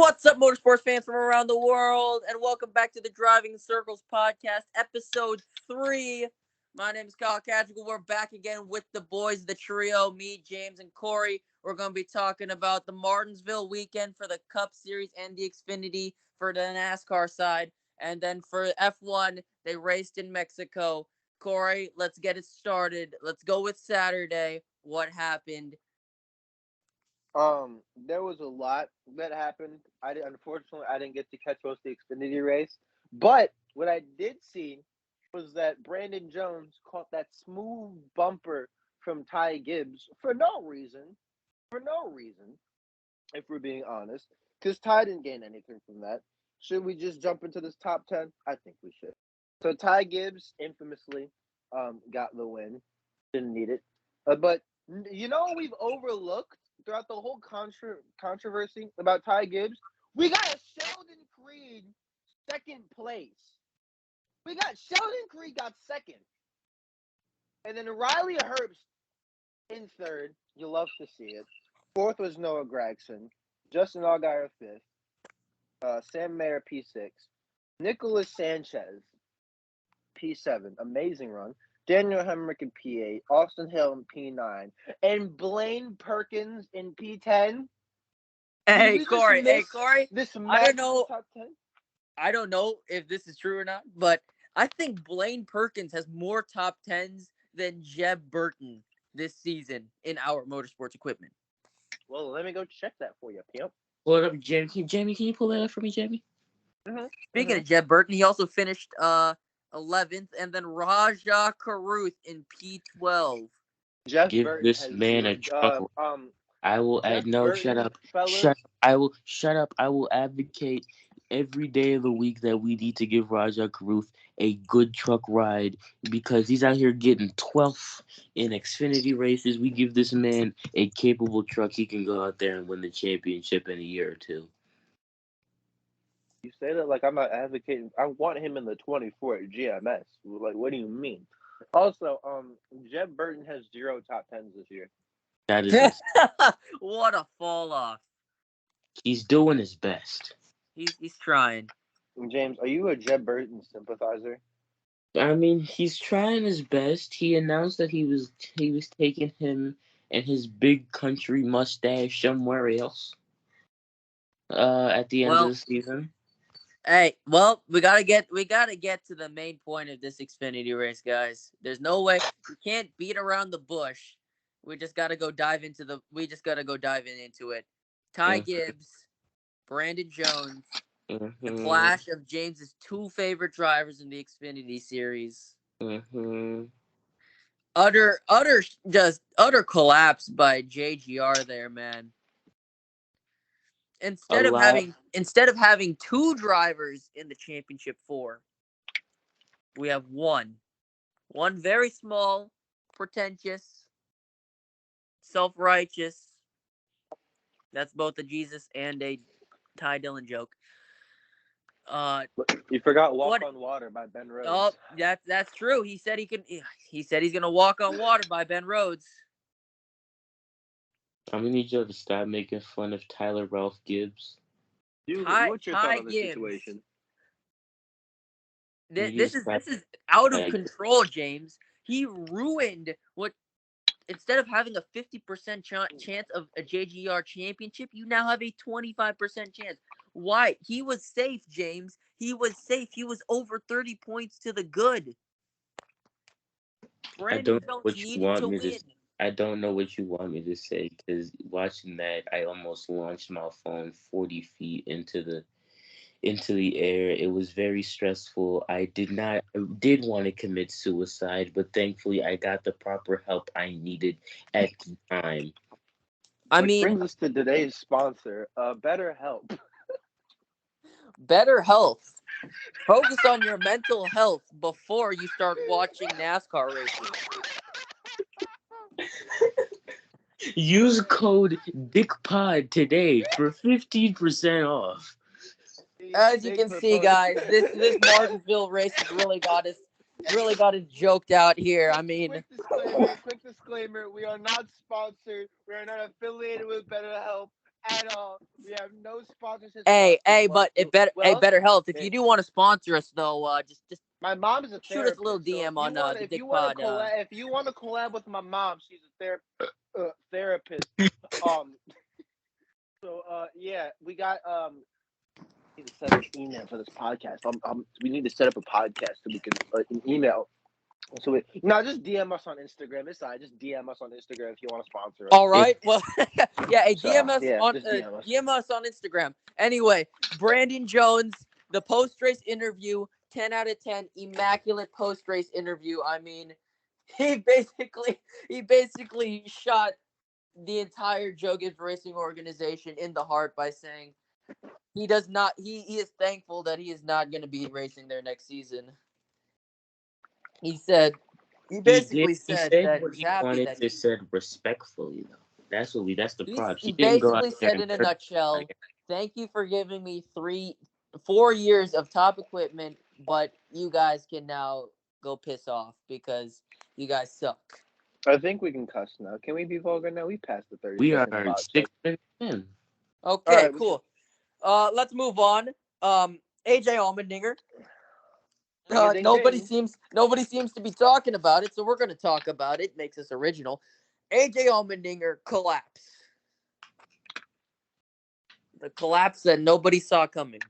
What's up, motorsports fans from around the world, and welcome back to the Driving Circles podcast, episode 3. My name is Kyle Catrical. We're back again with the boys, the trio, me, James, and Corey. We're going to be talking about the Martinsville weekend for the Cup Series and the Xfinity for the NASCAR side. And then for F1, they raced in Mexico. Corey, let's get it started. Let's go with Saturday. What happened? There was a lot that happened. Unfortunately, I didn't get to catch most of the Xfinity race. But what I did see was that Brandon Jones caught that smooth bumper from Ty Gibbs for no reason. For no reason, if we're being honest. Because Ty didn't gain anything from that. Should we just jump into this top 10? I think we should. So Ty Gibbs infamously got the win. Didn't need it. But you know we've overlooked throughout the whole controversy about Ty Gibbs? We got a Sheldon Creed second place. Sheldon Creed got second. And then Riley Herbst in third. You love to see it. Fourth was Noah Gragson. Justin Allgaier fifth. Sam Mayer P6. Nicholas Sanchez P7. Amazing run. Daniel Hemrick in P8, Austin Hill in P9, and Blaine Perkins in P10. Hey, Corey. This I don't know. Top 10? I don't know if this is true or not, but I think Blaine Perkins has more top 10s than Jeb Burton this season in our motorsports equipment. Well, let me go check that for you, pimp. What up, Jamie? Jamie, can you pull that up for me, Jamie? Speaking of Jeb Burton, he also finished 11th, and then Rajah Caruth in P12. Give this man a truck. I will add no. Shut up. Shut up. I will advocate every day of the week that we need to give Rajah Caruth a good truck ride because he's out here getting 12th in Xfinity races. We give this man a capable truck. He can go out there and win the championship in a year or two. You say that like I'm not advocating. I want him in the 24 at GMS. Like, what do you mean? Also, Jeb Burton has 0 top 10s this year. That is what a fall off. He's doing his best. He's trying. James, are you a Jeb Burton sympathizer? I mean, he's trying his best. He announced that he was taking him and his big country mustache somewhere else. At the end of the season. Hey, well, we gotta get to the main point of this Xfinity race, guys. There's no way we can't beat around the bush. We just gotta go dive into it. Ty Gibbs, Brandon Jones, the clash of James's 2 favorite drivers in the Xfinity series. Utter collapse by JGR there, man. Instead of having 2 drivers in the championship 4, we have one very small, pretentious, self-righteous. That's both a Jesus and a Ty Dillon joke. You forgot "Walk on Water" by Ben Rhodes. Oh, that's true. He said he's gonna walk on water by Ben Rhodes. I'm gonna need you to stop making fun of Tyler Ralph Gibbs. What's your thought on the situation? This is out of control, James. He ruined what. Instead of having a 50% chance of a JGR championship, you now have a 25% chance. Why? He was safe, James. He was safe. He was over 30 points to the good. I don't know what you want me to say because watching that, I almost launched my phone 40 feet into the air. It was very stressful. I did want to commit suicide, but thankfully I got the proper help I needed at the time. Which brings us to today's sponsor, BetterHelp. BetterHelp. Focus on your mental health before you start watching NASCAR races. Use code DICKPOD today for 15% off. As you can see, guys, this Martinsville race has really got us joked out here. I mean, quick disclaimer: we are not sponsored. We are not affiliated with BetterHelp at all. We have no sponsorships. But Better Health. If you do want to sponsor us, though, just my mom is a shoot us a little DM so on the Dick Pod. If you want to collab with my mom, she's a therapist. So yeah, we got need to set up an email for this podcast. We need to set up a podcast so we can an email. So just DM us on Instagram. It's fine. Just DM us on Instagram if you want to sponsor us. All right. Well, yeah. DM us on Instagram. Anyway, Brandon Jones, the post-race interview, 10 out of 10, immaculate post-race interview. I mean, he basically shot the entire Joe Gibbs Racing organization in the heart by saying he is thankful that he is not going to be racing there next season. He basically said that what he's he happy wanted that to said respectfully though. That's the problem. He basically said in a nutshell, thank you for giving me 4 years of top equipment, but you guys can now go piss off because you guys suck. I think we can cuss now. Can we be vulgar now? We passed the 30. We are 6 minutes in. Okay, right, cool. Let's move on. AJ Allmendinger. Nobody seems to be talking about it, so we're going to talk about it. Makes us original. AJ Allmendinger collapse. The collapse that nobody saw coming.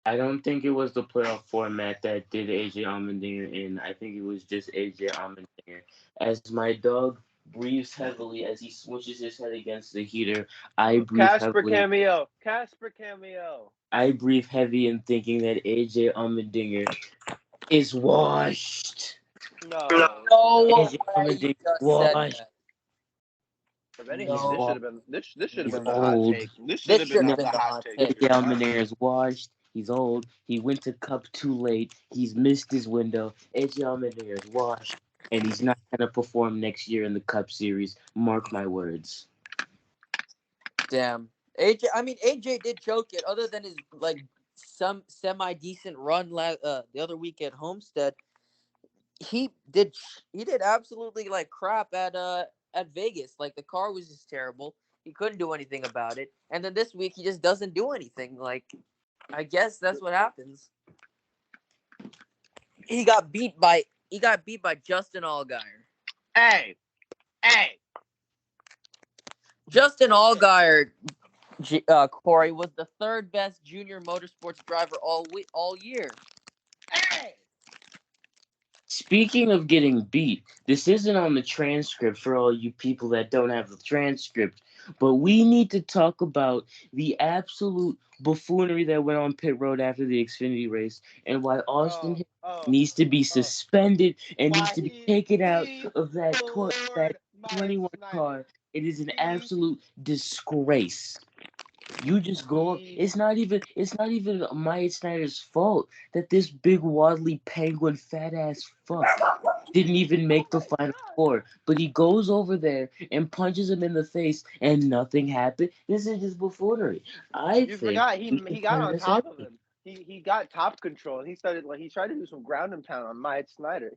I don't think it was the playoff format that did AJ Allmendinger in. I think it was just AJ Allmendinger. As my dog breathes heavily as he swishes his head against the heater, I breathe heavily. Casper cameo. I breathe heavy in thinking that AJ Allmendinger is washed. No AJ Allmendinger washed. If anything, this should have been the old. hot take. This should have been the hot take. AJ Allmendinger is washed. He's old. He went to Cup too late. He's missed his window. AJ Allmendinger is washed, and he's not going to perform next year in the Cup Series. Mark my words. Damn. AJ did choke it. Other than his some semi decent run the other week at Homestead, he did absolutely crap at Vegas. Like, the car was just terrible. He couldn't do anything about it. And then this week he just doesn't do anything. I guess that's what happens. He got beat by Justin Allgaier. Hey. Justin Allgaier, Corey, was the third best junior motorsports driver all year. Hey. Speaking of getting beat, this isn't on the transcript for all you people that don't have the transcript, but we need to talk about the absolute buffoonery that went on pit road after the Xfinity race and why Austin needs to be suspended and needs to be taken out of that 21 car. It is an absolute disgrace. You just go up. It's not even Myatt Snider's fault that this big waddly penguin fat ass fuck didn't even make the Final Four. But he goes over there and punches him in the face and nothing happened. This is just buffoonery. You forgot he got on top of him. He got top control and he tried to do some ground and pound on Myatt Snider.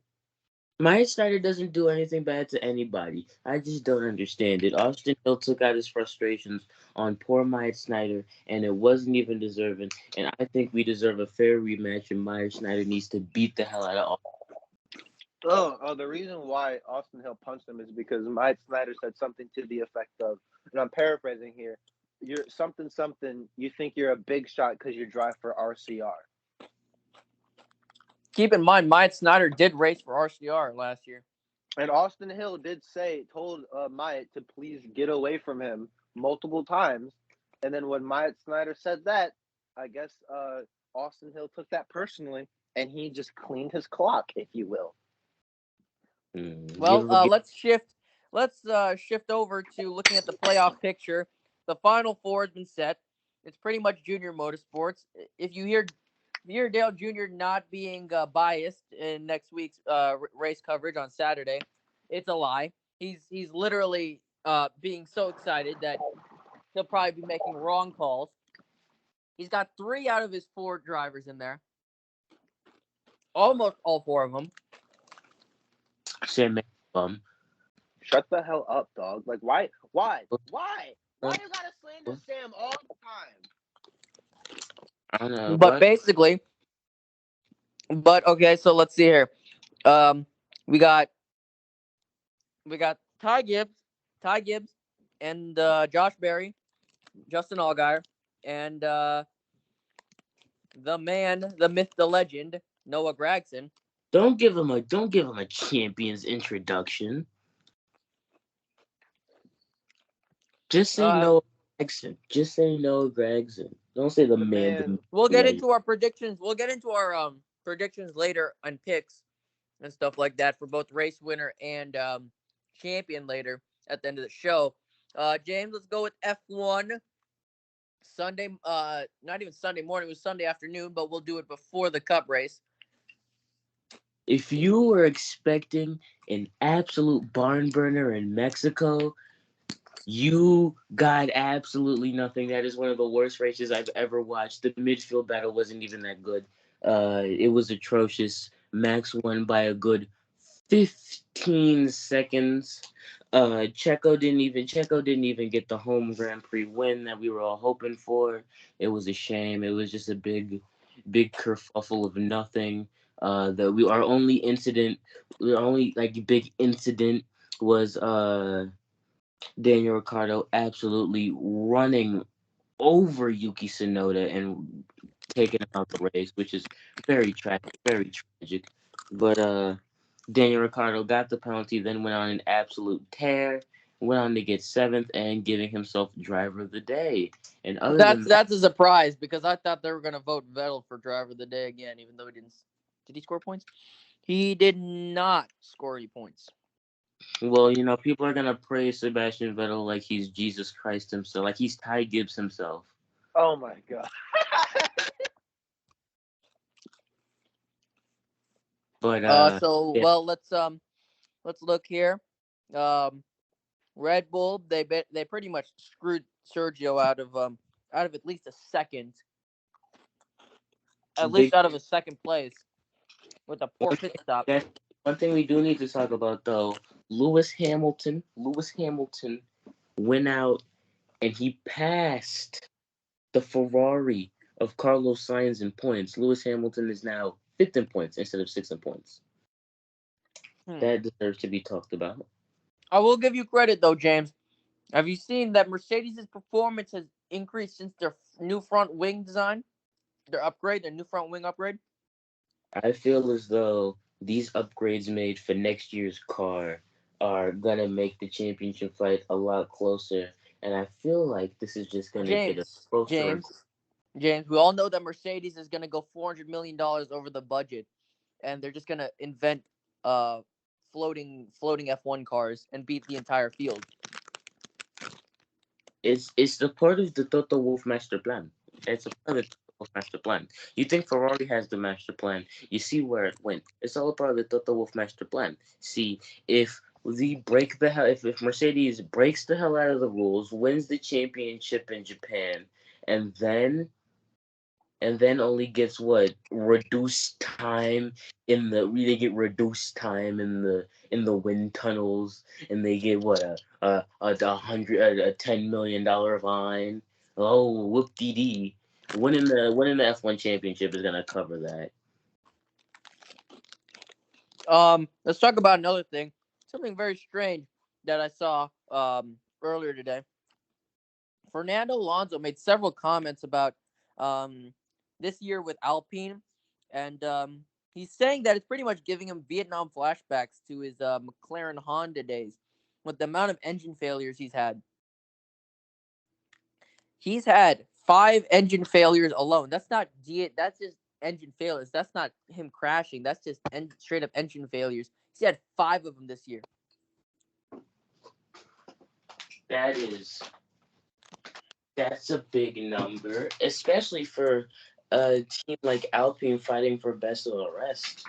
Myatt Snider doesn't do anything bad to anybody. I just don't understand it. Austin Hill took out his frustrations on poor Myatt Snider, and it wasn't even deserving. And I think we deserve a fair rematch, and Myatt Snider needs to beat the hell out of Austin. The reason why Austin Hill punched him is because Myatt Snider said something to the effect of, and I'm paraphrasing here, you're something, you think you're a big shot because you drive for RCR. Keep in mind, Myatt Snider did race for RCR last year. And Austin Hill told Myatt to please get away from him multiple times. And then when Myatt Snider said that, I guess Austin Hill took that personally, and he just cleaned his clock, if you will. Well, let's shift over to looking at the playoff picture. The Final Four has been set. It's pretty much junior motorsports. If you hear Dale Jr. not being biased in next week's race coverage on Saturday, it's a lie. He's literally being so excited that he'll probably be making wrong calls. He's got 3 out of his 4 drivers in there. Almost all 4 of them. Shut the hell up, dog. Why? Why you gotta slander Sam all the time? I don't know. But basically, okay, so let's see here. We got Ty Gibbs, and Josh Berry, Justin Allgaier, and the man, the myth, the legend, Noah Gragson. Don't give him a champion's introduction. Just say Noah Gragson. Just say Noah Gragson. Don't say the man. We'll get into our predictions. We'll get into our predictions later on picks and stuff like that for both race winner and champion later at the end of the show. James, let's go with F1. Sunday, not even Sunday morning, it was Sunday afternoon, but we'll do it before the Cup race. If you were expecting an absolute barn burner in Mexico, you got absolutely nothing. That is one of the worst races I've ever watched. The midfield battle wasn't even that good. It was atrocious. Max won by a good 15 seconds. Checo didn't even get the home Grand Prix win that we were all hoping for. It was a shame. It was just a big kerfuffle of nothing. Our only big incident was Daniel Ricciardo absolutely running over Yuki Tsunoda and taking him out the race, which is very tragic. But Daniel Ricciardo got the penalty, then went on an absolute tear, went on to get 7th and giving himself driver of the day. And that's a surprise because I thought they were going to vote Vettel for driver of the day again, even though he didn't. Did he score points? He did not score any points. Well, people are going to praise Sebastian Vettel like he's Jesus Christ himself, like he's Ty Gibbs himself. Oh my God. But well, let's look here. Red Bull, they pretty much screwed Sergio out of at least a second. At least out of a second place with a poor pit stop. One thing we do need to talk about though, Lewis Hamilton went out and he passed the Ferrari of Carlos Sainz in points. Lewis Hamilton is now 5th in points instead of 6th in points. That deserves to be talked about. I will give you credit though, James. Have you seen that Mercedes' performance has increased since their new front wing design? Their new front wing upgrade? I feel as though these upgrades made for next year's car are going to make the championship fight a lot closer. And I feel like this is just going to get us closer. James, we all know that Mercedes is going to go $400 million over the budget. And they're just going to invent floating F1 cars and beat the entire field. It's the part of the Toto Wolff master plan. It's a part of the Toto Wolff master plan. You think Ferrari has the master plan. You see where it went. It's all part of the Toto Wolff master plan. See, if if Mercedes breaks the hell out of the rules, wins the championship in Japan, and then only gets reduced time in the wind tunnels, and they get a $10 million fine. Oh, whoop-dee-dee. Winning the F1 championship is gonna cover that. Let's talk about another thing. Something very strange that I saw earlier today. Fernando Alonso made several comments about this year with Alpine, and he's saying that it's pretty much giving him Vietnam flashbacks to his McLaren Honda days with the amount of engine failures he's had. He's had 5 engine failures alone. That's just engine failures. That's not him crashing. That's just straight up engine failures. He's had 5 of them this year. That's a big number, especially for a team like Alpine fighting for best of the rest.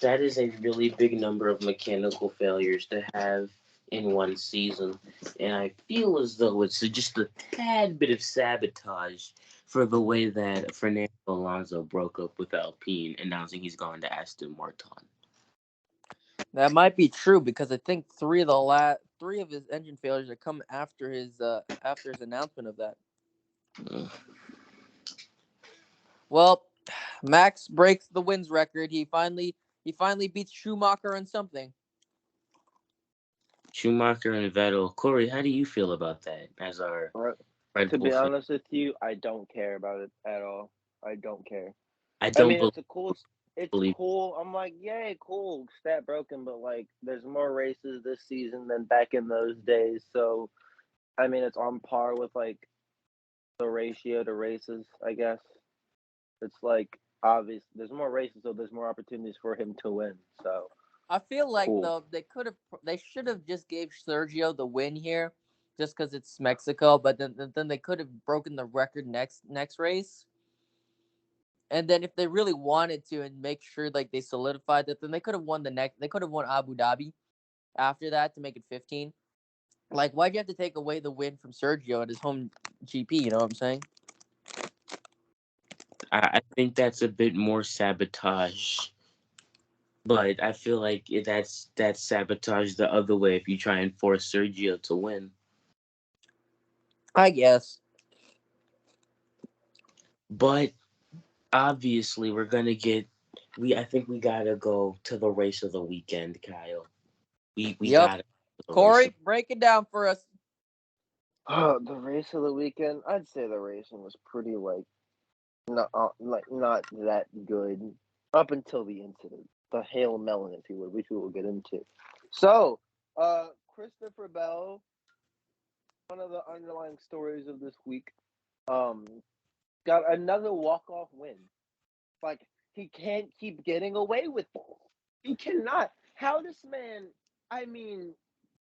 That is a really big number of mechanical failures to have in one season. And I feel as though it's just a tad bit of sabotage for the way that Fernando Alonso broke up with Alpine, announcing he's going to Aston Martin. That might be true because I think 3 of the three of his engine failures that come after his announcement of that. Well, Max breaks the wins record. He finally beats Schumacher on something. Schumacher and Vettel. Corey, how do you feel about that as our Red Bull To be fan? Honest with you, I don't care about it at all. I don't care. I mean, it's cool. I'm like, yay, cool. Stat broken, but like, there's more races this season than back in those days. So, I mean, it's on par with like the ratio to races, I guess. It's like obvious. There's more races, so there's more opportunities for him to win. So I feel like though they should have just gave Sergio the win here, just because it's Mexico. But then they could have broken the record next race. And then if they really wanted to and make sure like they solidified that, then they could have won They could have won Abu Dhabi after that to make it 15. Like, why'd you have to take away the win from Sergio at his home GP? You know what I'm saying? I think that's a bit more sabotage. But I feel like that's sabotage the other way if you try and force Sergio to win. I guess. But obviously we're gonna get I think we gotta go to the race of the weekend, Kyle. We gotta Corey, break it down for us. The race of the weekend, I'd say the racing was pretty not that good up until the incident. The Hail Melon, if you would, which we will get into. So, Christopher Bell, one of the underlying stories of this week, got another walk-off win. Like, he can't keep getting away with this. He cannot. How this man, I mean,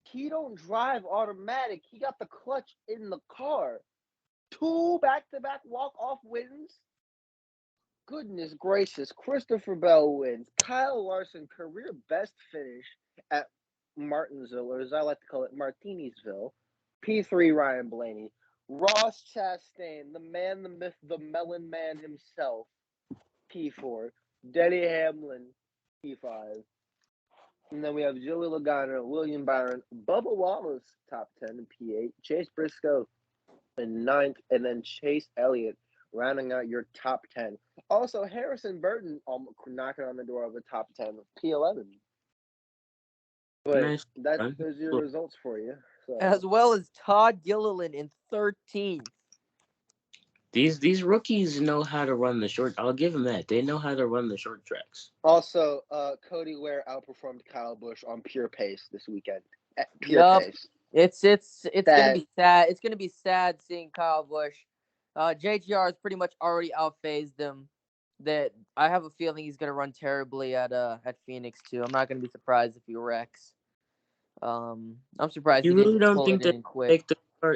he don't drive automatic. He got the clutch in the car. 2 back-to-back walk-off wins. Goodness gracious. Christopher Bell wins. Kyle Larson, career best finish at Martinsville, or as I like to call it, Martinisville. P3 Ryan Blaney. Ross Chastain, the man, the myth, the melon man himself. P4. Denny Hamlin, P5. And then we have Joey Logano, William Byron, Bubba Wallace, top 10 in P8. Chase Briscoe in 9th, and then Chase Elliott rounding out your top 10. Also, Harrison Burton knocking on the door of the top 10, P11. But nice. Those are your results for you. So. As well as Todd Gilliland in 13th. These rookies know how to run the short. I'll give them that. They know how to run the short tracks. Also, Cody Ware outperformed Kyle Busch on pure pace this weekend. Pure pace. It's gonna be sad. It's gonna be sad seeing Kyle Busch. JGR has pretty much already outphased him. That I have a feeling he's gonna run terribly at Phoenix too. I'm not gonna be surprised if he wrecks. I'm surprised you he really don't think didn't quit.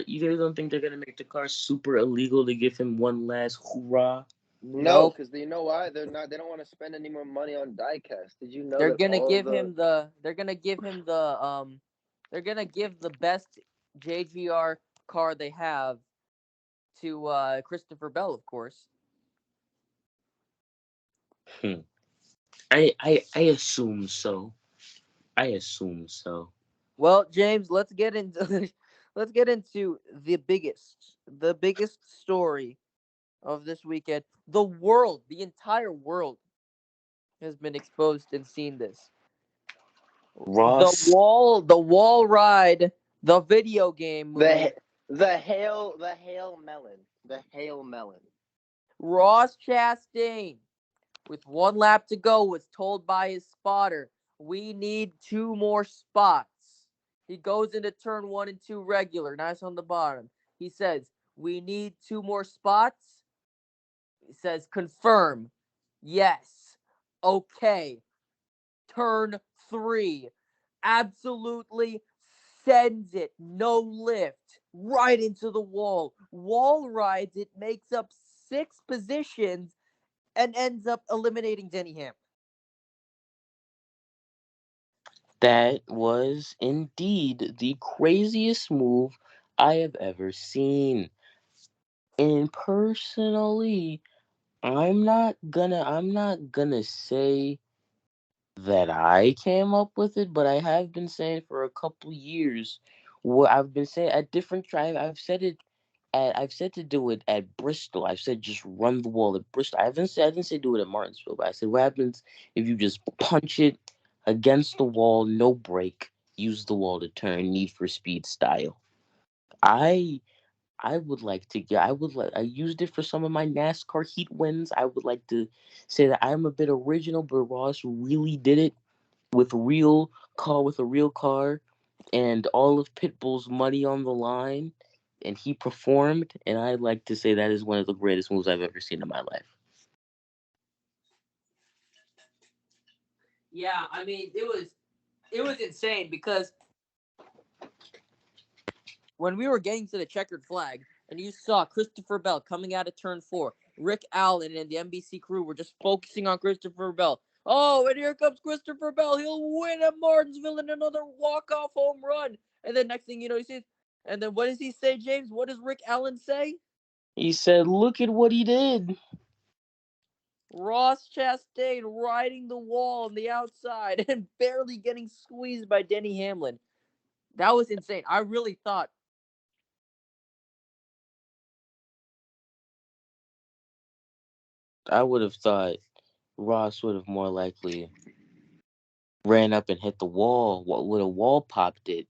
You really don't think they're gonna make the car super illegal to give him one last hoorah? No, because you know why? They don't want to spend any more money on diecast. Did you know they're gonna give him the best JGR car they have to Christopher Bell, of course. I assume so. Well, James, let's get into the biggest story of this weekend. The entire world has been exposed and seen this. Ross, the wall ride, the video game movie. The hail melon. Ross Chastain, with 1 lap to go, was told by his spotter, "We need 2 more spots." He goes into turn 1 and 2 regular, nice on the bottom. He says, "We need 2 more spots." He says, "Confirm." Yes. Okay. Turn 3. Absolutely sends it, no lift, right into the wall. Wall rides it, makes up 6 positions, and ends up eliminating Denny Hamlin. That was indeed the craziest move I have ever seen. And personally, I'm not gonna say that I came up with it, but I have been saying for a couple years. What I've been saying at different tries. I've said to do it at Bristol. I've said just run the wall at Bristol. I didn't say do it at Martinsville, but I said what happens if you just punch it against the wall, no break, use the wall to turn, Need for Speed style. I I would like to get. I used it for some of my NASCAR heat wins. I would like to say that I'm a bit original, but Ross really did it with a real car, and all of Pitbull's money on the line, and he performed. And I'd like to say that is one of the greatest moves I've ever seen in my life. Yeah, I mean it was insane because when we were getting to the checkered flag and you saw Christopher Bell coming out of turn 4, Rick Allen and the NBC crew were just focusing on Christopher Bell. Oh, and here comes Christopher Bell. He'll win at Martinsville in another walk-off home run. And then next thing you know, he says, and then what does he say, James? What does Rick Allen say? He said, "Look at what he did." Ross Chastain riding the wall on the outside and barely getting squeezed by Denny Hamlin. That was insane. I really thought I would have thought Ross would have more likely ran up and hit the wall. What would a wall popped it?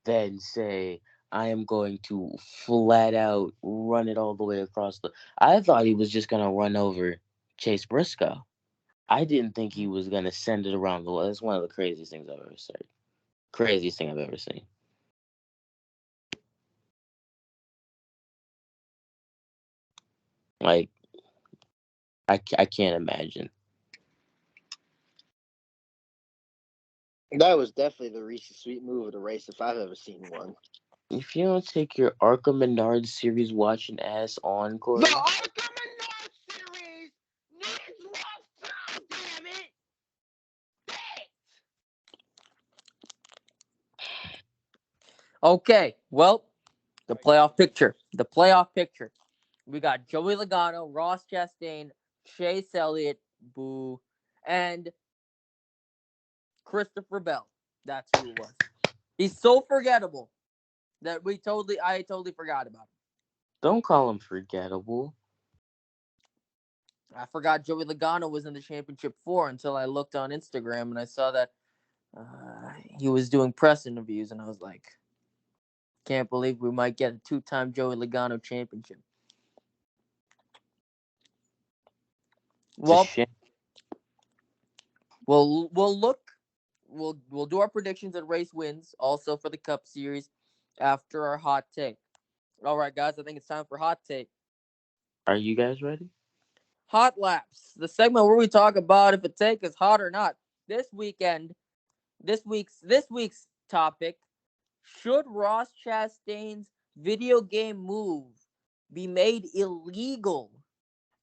Than say I am going to flat out run it all the way across the. I thought he was just gonna run over Chase Briscoe. I didn't think he was gonna send it around the wall. That's one of the craziest things I've ever seen. Craziest thing I've ever seen. Like I can't imagine. That was definitely the Reese's Sweet move of the race if I've ever seen one. If you don't take your Arkham Menard series watching ass on, Corey. The Arkham Menard series needs more time, damn it! okay, well, the playoff picture. The playoff picture. We got Joey Logano, Ross Chastain, Chase Elliott, boo, and Christopher Bell. That's who it was. He's so forgettable that I totally forgot about him. Don't call him forgettable. I forgot Joey Logano was in the championship 4 until I looked on Instagram and I saw that he was doing press interviews, and I was like, can't believe we might get a 2-time Joey Logano championship. Well, we'll do our predictions and race wins also for the Cup Series after our hot take. All right, guys, I think it's time for hot take. Are you guys ready? Hot laps, the segment where we talk about if a take is hot or not. This week's topic: should Ross Chastain's video game move be made illegal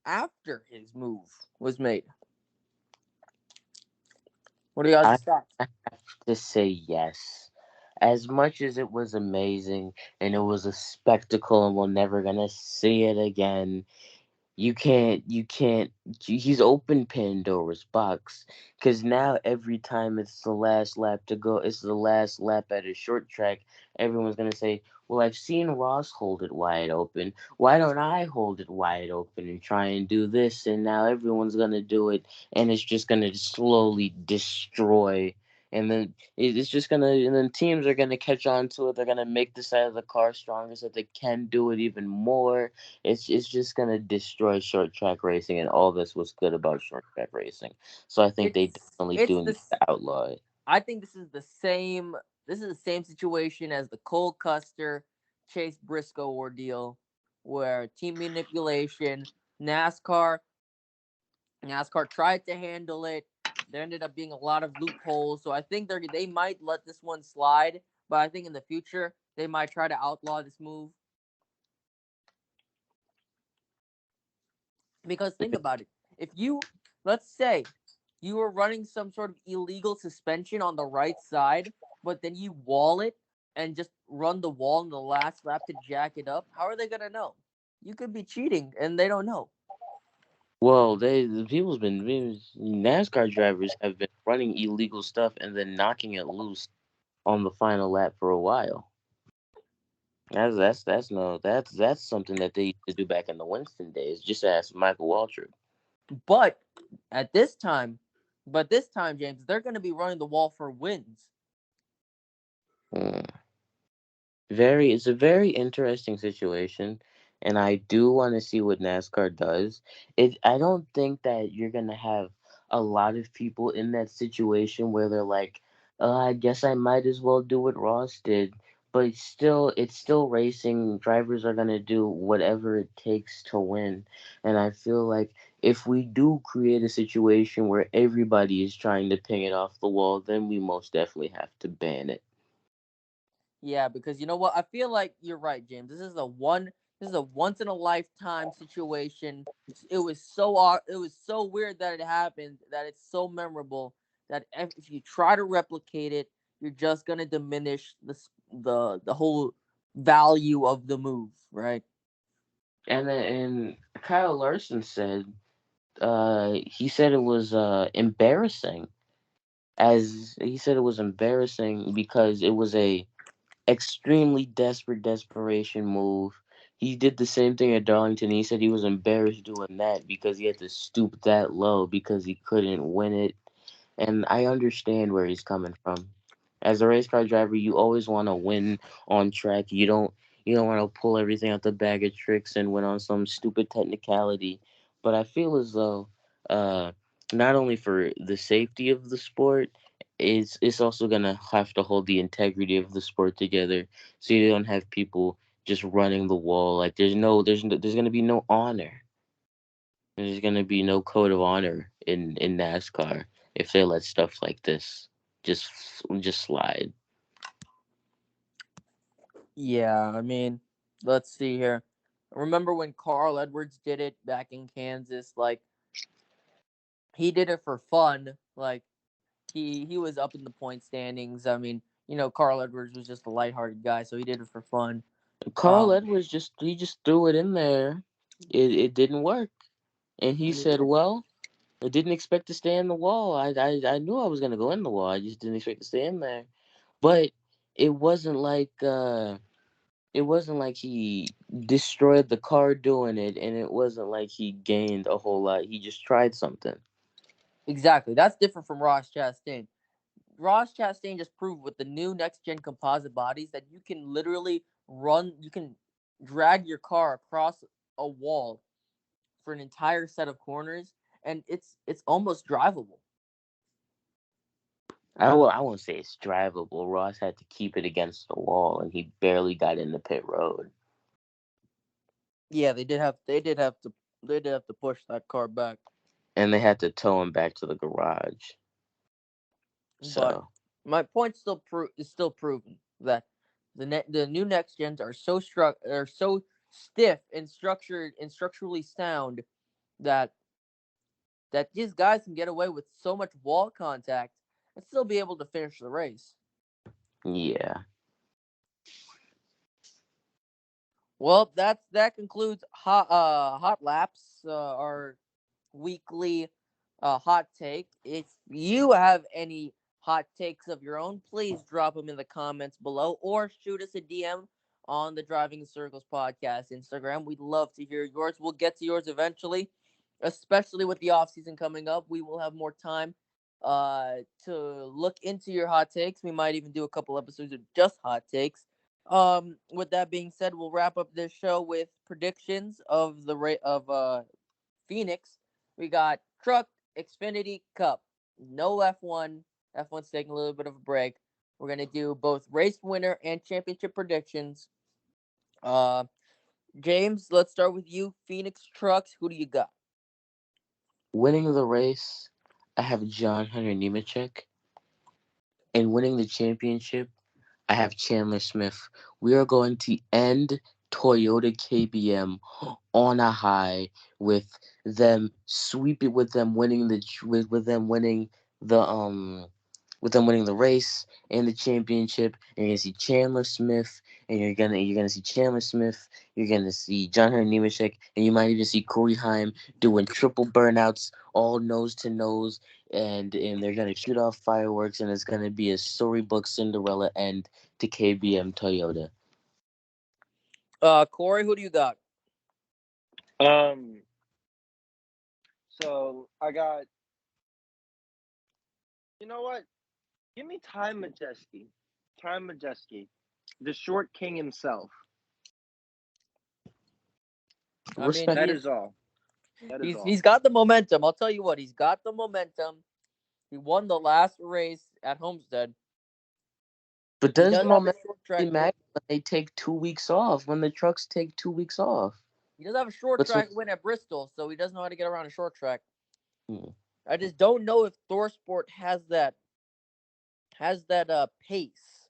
after his move was made? What are y'all's thoughts? I have to say yes. As much as it was amazing and it was a spectacle and we're never gonna see it again, you can't he's opened Pandora's box, because now every time it's the last lap to go, it's the last lap at a short track, everyone's going to say, well, I've seen Ross hold it wide open, why don't I hold it wide open and try and do this? And now everyone's going to do it, and it's just going to slowly destroy. And then it's just gonna, and then teams are gonna catch on to it. They're gonna make the side of the car stronger so they can do it even more. It's just gonna destroy short track racing, and all this was good about short track racing. So I think they definitely do need to outlaw it. I think this is the same. This is the same situation as the Cole Custer, Chase Briscoe ordeal, where team manipulation, NASCAR tried to handle it. There ended up being a lot of loopholes, so I think they might let this one slide. But I think in the future they might try to outlaw this move. Because think about it. If let's say, you were running some sort of illegal suspension on the right side, but then you wall it and just run the wall in the last lap to jack it up, how are they going to know? You could be cheating and they don't know. Well, NASCAR drivers have been running illegal stuff and then knocking it loose on the final lap for a while. That's something that they used to do back in the Winston days. Just ask Michael Waltrip. But this time, James, they're going to be running the wall for wins. Hmm. It's a very interesting situation, and I do want to see what NASCAR does. I don't think that you're gonna have a lot of people in that situation where they're like, I guess I might as well do what Ross did. But still, it's still racing. Drivers are gonna do whatever it takes to win, and I feel like if we do create a situation where everybody is trying to ping it off the wall, then we most definitely have to ban it. Yeah, because you know what? I feel like you're right, James. This is a once in a lifetime situation. It was so weird that it happened, that it's so memorable that if you try to replicate it, you're just going to diminish the whole value of the move, right? And Kyle Larson said he said it was embarrassing, as he said it was embarrassing because it was a extremely desperation move. He did the same thing at Darlington. He said he was embarrassed doing that because he had to stoop that low because he couldn't win it. And I understand where he's coming from. As a race car driver, you always want to win on track. You don't want to pull everything out the bag of tricks and win on some stupid technicality. But I feel as though uh, not only for the safety of the sport, it's also gonna have to hold the integrity of the sport together, so you don't have people just running the wall. Like there's gonna be no honor. There's gonna be no code of honor in NASCAR if they let stuff like this just just slide. Yeah, I mean, let's see here. Remember when Carl Edwards did it back in Kansas? Like, he did it for fun. Like, he was up in the point standings. I mean, Carl Edwards was just a lighthearted guy, so he did it for fun. Carl Edwards just threw it in there. It didn't work, and he said, "Well, I didn't expect to stay in the wall. I knew I was gonna go in the wall. I just didn't expect to stay in there." But it wasn't like it wasn't like he destroyed the car doing it, and it wasn't like he gained a whole lot. He just tried something. Exactly. That's different from Ross Chastain. Ross Chastain just proved with the new next gen composite bodies that you can literally you can drag your car across a wall for an entire set of corners, and it's almost drivable. I won't say it's drivable. Ross had to keep it against the wall, and he barely got in the pit road. Yeah, they did have to push that car back. And they had to tow him back to the garage. But So my point is still proven that the new next gens are so stiff and structurally sound that these guys can get away with so much wall contact and still be able to finish the race. yeah. Well, that concludes hot laps, our weekly hot take. If you have any hot takes of your own, please drop them in the comments below or shoot us a DM on the Driving Circles podcast Instagram. We'd love to hear yours. We'll get to yours eventually, especially with the off season coming up. We will have more time to look into your hot takes. We might even do a couple episodes of just hot takes. With that being said, we'll wrap up this show with predictions of Phoenix. We got Truck Xfinity Cup. No F1. F1's taking a little bit of a break. We're gonna do both race winner and championship predictions. Uh, James, let's start with you. Phoenix Trucks. Who do you got? Winning the race, I have John Hunter Nemechek. And winning the championship, I have Chandler Smith. We are going to end Toyota KBM on a high with them winning the with them winning the race and the championship. And you're gonna see Chandler Smith, and you're gonna see Chandler Smith. You're gonna see John Hunter Nemechek, and you might even see Corey Heim doing triple burnouts, all nose to nose, and they're gonna shoot off fireworks, and it's gonna be a storybook Cinderella end to KBM Toyota. Corey, who do you got? So I got. You know what? Give me Ty Majeski. Ty Majeski, the short king himself. I mean, that is all. He's got the momentum. I'll tell you what, he's got the momentum. He won the last race at Homestead. But does momentum matter when they take 2 weeks off? When the trucks take 2 weeks off? He does have a short track win at Bristol, so he doesn't know how to get around a short track. I just don't know if ThorSport has that pace.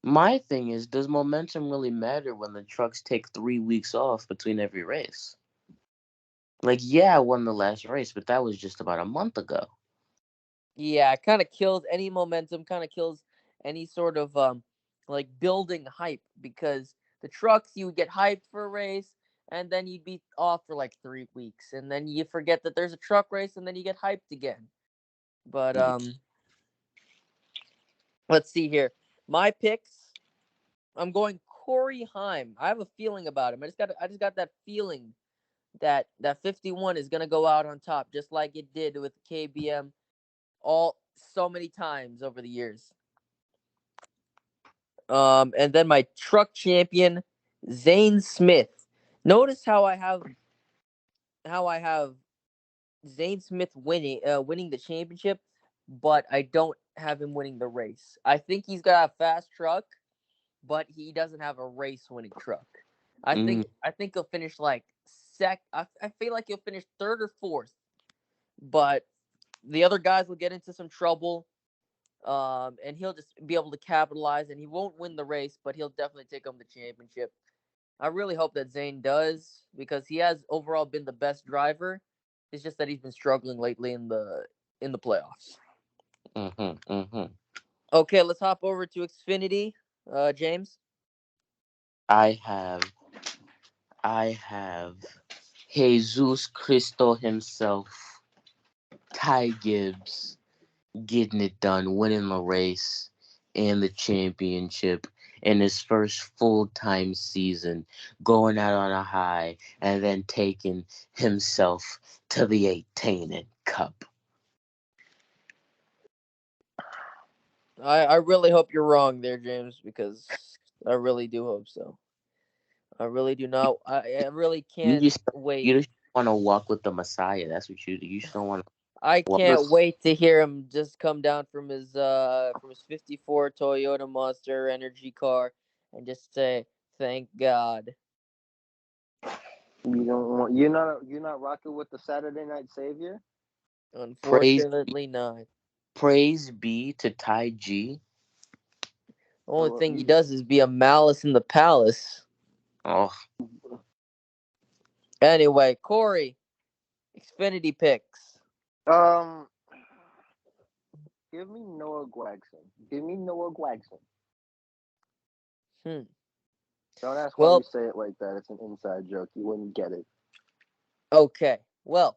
My thing is, does momentum really matter when the trucks take 3 weeks off between every race? Like, yeah, I won the last race, but that was just about a month ago. Yeah, it kind of kills any momentum, kind of kills any sort of like building hype, because the trucks, you would get hyped for a race and then you'd be off for like 3 weeks, and then you forget that there's a truck race and then you get hyped again. But let's see here. My picks, I'm going Corey Heim. I have a feeling about him. I just got that feeling that 51 is going to go out on top, just like it did with KBM so many times over the years. And then my truck champion, Zane Smith. Notice how I have Zane Smith winning the championship, but I don't have him winning the race. I think he's got a fast truck, but he doesn't have a race-winning truck. I think he'll finish like I feel like he'll finish third or fourth, but the other guys will get into some trouble. And he'll just be able to capitalize, and he won't win the race, but he'll definitely take home the championship. I really hope that Zane does, because he has overall been the best driver. It's just that he's been struggling lately in the playoffs. Okay, let's hop over to Xfinity. James? I have Jesus Cristo himself, Ty Gibbs, getting it done, winning the race and the championship in his first full-time season, going out on a high, and then taking himself to the 18 Cup. I really hope you're wrong there, James, because I really do hope so. I really do not. I really can't wait. You just want to walk with the Messiah. That's what you do. You just don't want to. I can't wait to hear him just come down from his 54 Toyota Monster Energy car and just say, "Thank God." You're not rocking with the Saturday Night Savior? Unfortunately, not. Praise be to Ty G. The only thing he does is be a malice in the palace. Oh. Anyway, Corey, Xfinity picks. Give me Noah Gragson. Don't ask why we say it like that. It's an inside joke. You wouldn't get it. Okay. Well,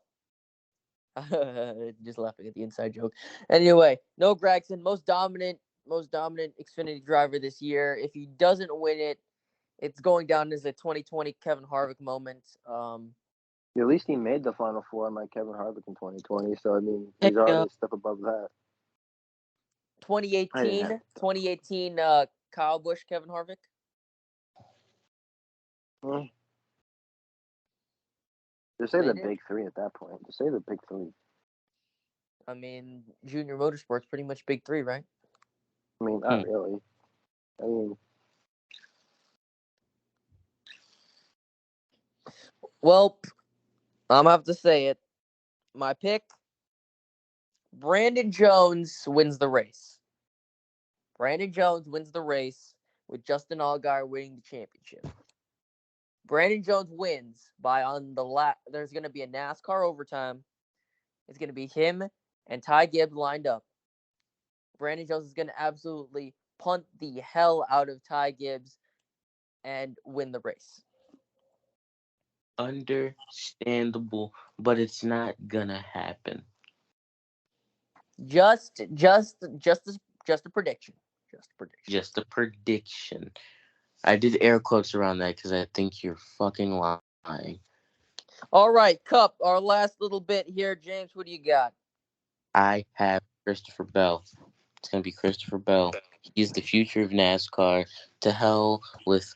just laughing at the inside joke. Anyway, Noah Gragson, most dominant Xfinity driver this year. If he doesn't win it, it's going down as a 2020 Kevin Harvick moment. At least he made the Final Four, unlike Kevin Harvick in 2020. So, I mean, he's already a step above that. 2018, Kyle Busch, Kevin Harvick. Just say the big three at that point. Just say the big three. I mean, Junior Motorsports pretty much big three, right? I mean, not really. I mean, well, I'm gonna have to say it. My pick: Brandon Jones wins the race. Brandon Jones wins the race with Justin Allgaier winning the championship. Brandon Jones wins by there's going to be a NASCAR overtime. It's going to be him and Ty Gibbs lined up. Brandon Jones is going to absolutely punt the hell out of Ty Gibbs and win the race. Understandable, but it's not gonna happen. Just a prediction. Just a prediction. Just a prediction. I did air quotes around that because I think you're fucking lying. All right, Cup, our last little bit here. James, what do you got? I have Christopher Bell. It's going to be Christopher Bell. He's the future of NASCAR. To hell with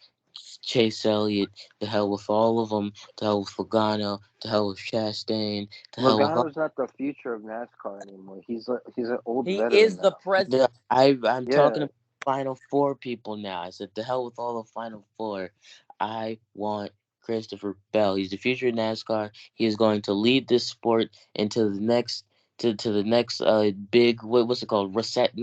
Chase Elliott. To hell with all of them. To hell with Logano. To hell with Chastain. To hell with... Logano's not the future of NASCAR anymore. He's an old veteran. He is the now. president. I'm talking about Final Four people now. I said, to hell with all the Final Four. I want Christopher Bell. He's the future of NASCAR. He is going to lead this sport into the next to the next big what's it called? Resurgence.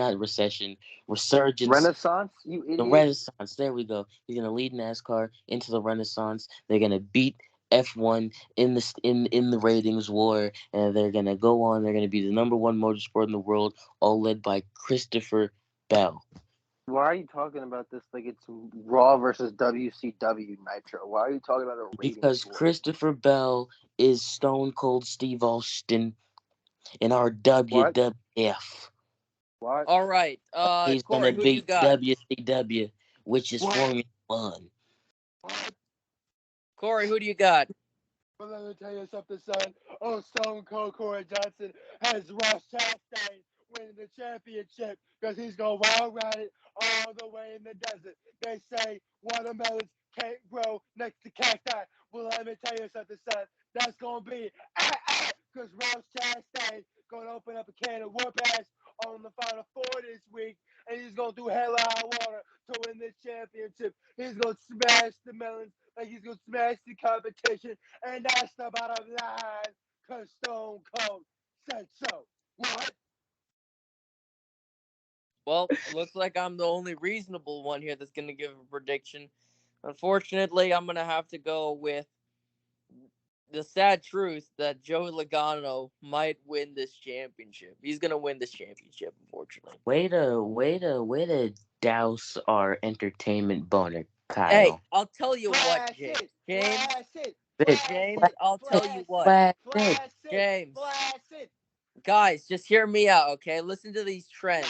Renaissance, you idiot. The Renaissance. There we go. He's gonna lead NASCAR into the Renaissance. They're gonna beat F1 in the ratings war, and they're gonna go on. They're gonna be the number one motorsport in the world, all led by Christopher Bell. Why are you talking about this like it's Raw versus WCW Nitro? Why are you talking about a ratings Because war? Christopher Bell is Stone Cold Steve Austin in our WWF. What? All right. He's Corey, gonna beat WCW, which is Formula One. Corey, who do you got? Well, let me tell you something, son. Oh, Stone Cold Corey Johnson has Ross Chastain winning the championship because he's going to wild ride it all the way in the desert. They say watermelons can't grow next to cacti. Well, let me tell you something, son. That's going to be because Ross Chastain going to open up a can of whoop ass on the Final Four this week, and he's going to do hell out of water to win this championship. He's going to smash the melons like he's going to smash the competition, and that's the bottom line because Stone Cold said so. What? Well, looks like I'm the only reasonable one here that's going to give a prediction. Unfortunately, I'm going to have to go with the sad truth that Joey Logano might win this championship. He's going to win this championship, unfortunately. Way to douse our entertainment boner, Kyle. Hey, I'll tell you what, James. James, I'll tell you what. James. Guys, just hear me out, okay? Listen to these trends.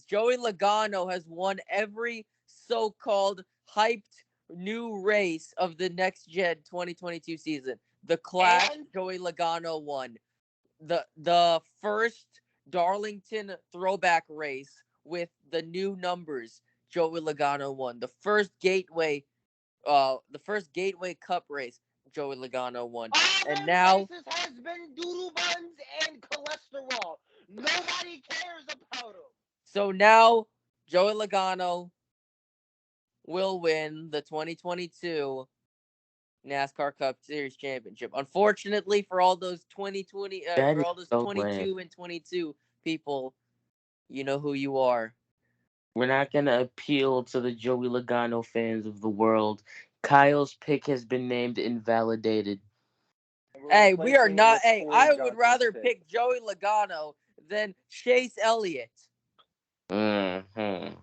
Joey Logano has won every so-called hyped new race of the next gen 2022 season. The Clash, Joey Logano won. The first Darlington throwback race with the new numbers, Joey Logano won. The first Gateway Cup race, Joey Logano won. And now races has been doodle buns and cholesterol. Nobody cares about them. So now Joey Logano will win the 2022 NASCAR Cup Series Championship. Unfortunately, for all those 22 and 22 people, you know who you are. We're not going to appeal to the Joey Logano fans of the world. Kyle's pick has been named invalidated. Hey, we are not. Hey, I would rather pick Joey Logano than Chase Elliott. Mm-hmm.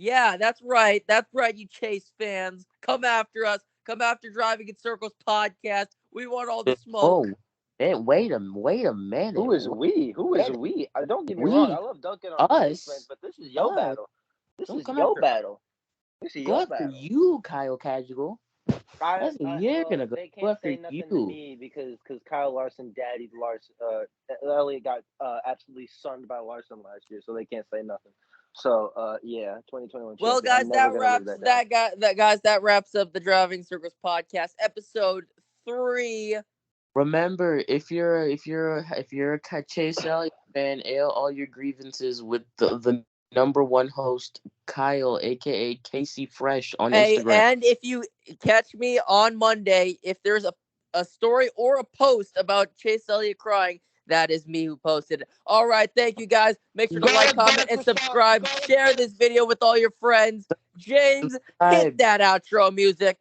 Yeah, that's right. That's right, you Chase fans. Come after us. Come after Driving in Circles podcast. We want all the smoke. Oh, wait a minute. Who is we? Don't get me wrong. I love dunking on us, friends, but this is your battle. This is your battle. Go after you, Kyle Casual. You're gonna go. They can't say nothing to me because Kyle Larson, Daddy Larson, Elliott got absolutely sunned by Larson last year, so they can't say nothing. So 2021. Well, guys, that wraps up the Driving Circles podcast, episode 3. Remember, if you're a Chase Elliott fan, air all your grievances with the number one host, Kyle, aka Casey Fresh, on Instagram. And if you catch me on Monday, if there's a story or a post about Chase Elliott crying, that is me who posted it. All right, thank you guys. Make sure to like, comment, and subscribe. Share this video with all your friends. James, hit that outro music.